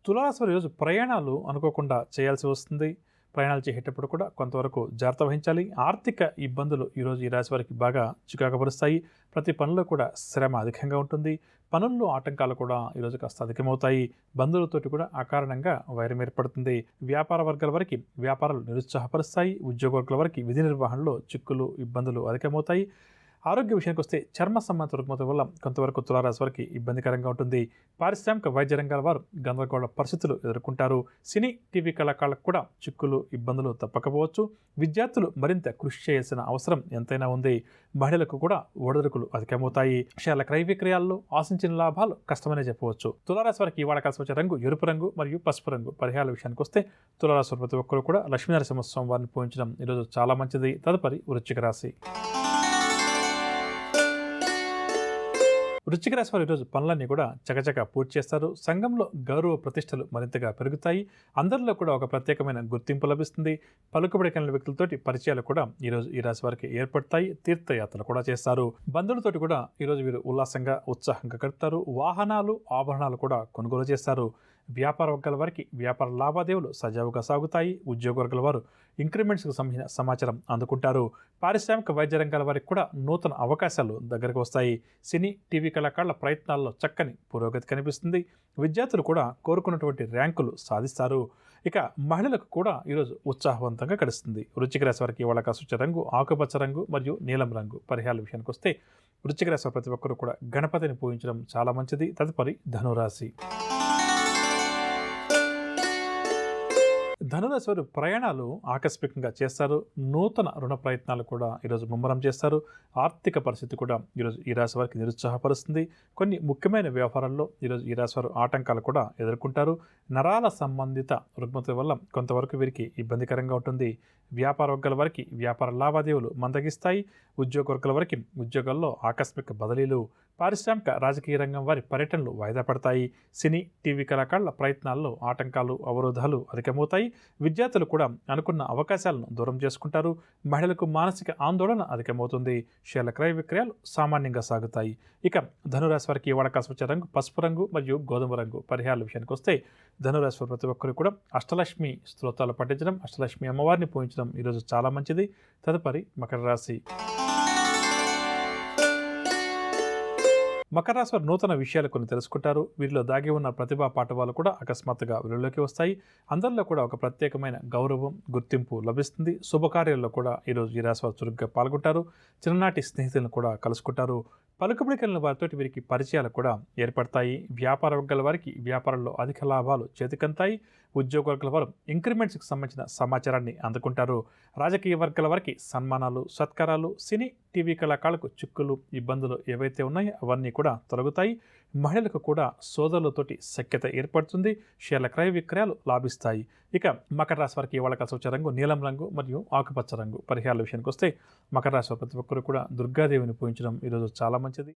తులారాశి వారు ఈరోజు ప్రయాణాలు అనుకోకుండా చేయాల్సి వస్తుంది. ప్రయాణాలు చేసేటప్పుడు కూడా కొంతవరకు జాగ్రత్త వహించాలి. ఆర్థిక ఇబ్బందులు ఈరోజు ఈ రాశి వారికి బాగా చికాకుపరుస్తాయి. ప్రతి పనిలో కూడా శ్రమ అధికంగా ఉంటుంది. పనుల్లో ఆటంకాలు కూడా ఈరోజు కాస్త అధికమవుతాయి. బంధువులతోటి కూడా అకారణంగా వైరం ఏర్పడుతుంది. వ్యాపార వర్గాల వారికి వ్యాపారాలు నిరుత్సాహపరుస్తాయి. ఉద్యోగ వర్గాల వారికి విధి నిర్వహణలో చిక్కులు, ఇబ్బందులు అధికమవుతాయి. ఆరోగ్య విషయానికి వస్తే చర్మ సంబంధిత రుగ్మతల వల్ల కొంతవరకు తులారాశి వారికి ఇబ్బందికరంగా ఉంటుంది. పారిశ్రామిక వైద్య రంగాల వారు గందరగోళ పరిస్థితులు ఎదుర్కొంటారు. సినీ, టీవీ కళాకారులకు కూడా చిక్కులు, ఇబ్బందులు తప్పకపోవచ్చు. విద్యార్థులు మరింత కృషి చేయాల్సిన అవసరం ఎంతైనా ఉంది. మహిళలకు కూడా ఒడిదుడుకులు అధికమవుతాయి. షేర్ల క్రయ విక్రయాల్లో ఆశించిన లాభాలు కష్టమనే చెప్పవచ్చు. తులారాశి వారికి ఇవాళ కలిసి వచ్చే రంగు ఎరుపు రంగు మరియు పసుపు రంగు. పరిహారాల విషయానికి వస్తే తులారాశి ప్రతి ఒక్కరు కూడా లక్ష్మీనరసింహస్వామి వారిని పూజించడం ఈరోజు చాలా మంచిది. తదుపరి వృశ్చిక రాశి. వృశ్చిక రాశి వారు ఈరోజు పనులన్నీ కూడా చకచక పూర్తి చేస్తారు. సంఘంలో గౌరవ ప్రతిష్టలు మరింతగా పెరుగుతాయి. అందరిలో కూడా ఒక ప్రత్యేకమైన గుర్తింపు లభిస్తుంది. పలుకుబడి కలిగిన వ్యక్తులతోటి పరిచయాలు కూడా ఈరోజు ఈ రాశి వారికి ఏర్పడతాయి. తీర్థయాత్రలు కూడా చేస్తారు. బంధువులతోటి కూడా ఈరోజు వీరు ఉల్లాసంగా, ఉత్సాహంగా గడుపుతారు. వాహనాలు, ఆభరణాలు కూడా కొనుగోలు చేస్తారు. వ్యాపార వర్గాల వారికి వ్యాపార లావాదేవీలు సజావుగా సాగుతాయి. ఉద్యోగ వర్గాల వారు ఇంక్రిమెంట్స్కు సంబంధించిన సమాచారం అందుకుంటారు. పారిశ్రామిక వైద్య రంగాల వారికి కూడా నూతన అవకాశాలు దగ్గరకు వస్తాయి. సినీ, టీవీ కళాకారుల ప్రయత్నాల్లో చక్కని పురోగతి కనిపిస్తుంది. విద్యార్థులు కూడా కోరుకున్నటువంటి ర్యాంకులు సాధిస్తారు. ఇక మహిళలకు కూడా ఈరోజు ఉత్సాహవంతంగా గడుస్తుంది. వృశ్చిక రాశి వారికి ఇవాళ కాసుచ్చే రంగు ఆకుపచ్చ రంగు మరియు నీలం రంగు. పరిహారాల విషయానికి వస్తే వృశ్చిక రాశి వారు ప్రతి ఒక్కరు కూడా గణపతిని పూజించడం చాలా మంచిది. తదుపరి ధనురాశి. ధనురాశి వారు ప్రయాణాలు ఆకస్మికంగా చేస్తారు. నూతన రుణ ప్రయత్నాలు కూడా ఈరోజు ముమ్మరం చేస్తారు. ఆర్థిక పరిస్థితి కూడా ఈరోజు ఈ రాశి వారికి నిరుత్సాహపరుస్తుంది. కొన్ని ముఖ్యమైన వ్యవహారాల్లో ఈరోజు ఈ రాశి వారు ఆటంకాలు కూడా ఎదుర్కొంటారు. నరాల సంబంధిత రుగ్మతల వల్ల కొంతవరకు వీరికి ఇబ్బందికరంగా ఉంటుంది. వ్యాపార వర్గాల వారికి వ్యాపార లావాదేవీలు మందగిస్తాయి. ఉద్యోగ వర్గాల వారికి ఉద్యోగాల్లో ఆకస్మిక బదిలీలు. పారిశ్రామిక రాజకీయ రంగం వారి పర్యటనలు వాయిదా పడతాయి. సినీ, టీవీ కళాకారుల ప్రయత్నాల్లో ఆటంకాలు, అవరోధాలు అధికమవుతాయి. విద్యార్థులు కూడా అనుకున్న అవకాశాలను దూరం చేసుకుంటారు. మహిళలకు మానసిక ఆందోళన అధికమవుతుంది. షేర్ల క్రయ విక్రయాలు సామాన్యంగా సాగుతాయి. ఇక ధనురాశి వారికి ఇవాళ కాసి వచ్చే రంగు పసుపు రంగు మరియు గోధుమ రంగు. పరిహారాల విషయానికి వస్తే ధనురాశి వారు ప్రతి ఒక్కరు కూడా అష్టలక్ష్మి స్తోత్రాలు పఠించడం, అష్టలక్ష్మి అమ్మవారిని పూజించడం ఈరోజు చాలా మంచిది. తదుపరి మకర రాశి. మకర రాశి వారు నూతన విషయాలు కొన్ని తెలుసుకుంటారు. వీరిలో దాగి ఉన్న ప్రతిభా పాఠవాలు కూడా అకస్మాత్తుగా వెలుగులోకి వస్తాయి. అందరిలో కూడా ఒక ప్రత్యేకమైన గౌరవం, గుర్తింపు లభిస్తుంది. శుభకార్యాల్లో కూడా ఈరోజు ఈ రాశి వారు చురుగ్గా పాల్గొంటారు. చిన్ననాటి స్నేహితులను కూడా కలుసుకుంటారు. పలుకుబడి కలిగిన వారితో వీరికి పరిచయాలు కూడా ఏర్పడతాయి. వ్యాపార వర్గాల వారికి వ్యాపారంలో అధిక లాభాలు చేతికంతాయి. ఉద్యోగ వర్గాల వారు ఇంక్రిమెంట్స్కి సంబంధించిన సమాచారాన్ని అందుకుంటారు. రాజకీయ వర్గాల వారికి సన్మానాలు, సత్కారాలు. సినీ, టీవీ కళాకారులకు చిక్కులు, ఇబ్బందులు ఏవైతే ఉన్నాయో అవన్నీ కూడా తొలగుతాయి. మహిళలకు కూడా సోదరులతోటి సఖ్యత ఏర్పడుతుంది. షేర్ల క్రయ విక్రయాలు లాభిస్తాయి. ఇక మకర రాశి వారికి ఇవాళ కలిసి వచ్చే రంగు నీలం రంగు మరియు ఆకుపచ్చ రంగు. పరిహారాల విషయానికి వస్తే మకర రాశి ప్రతి ఒక్కరు కూడా దుర్గాదేవిని పూజించడం ఈరోజు చాలా మంచిది.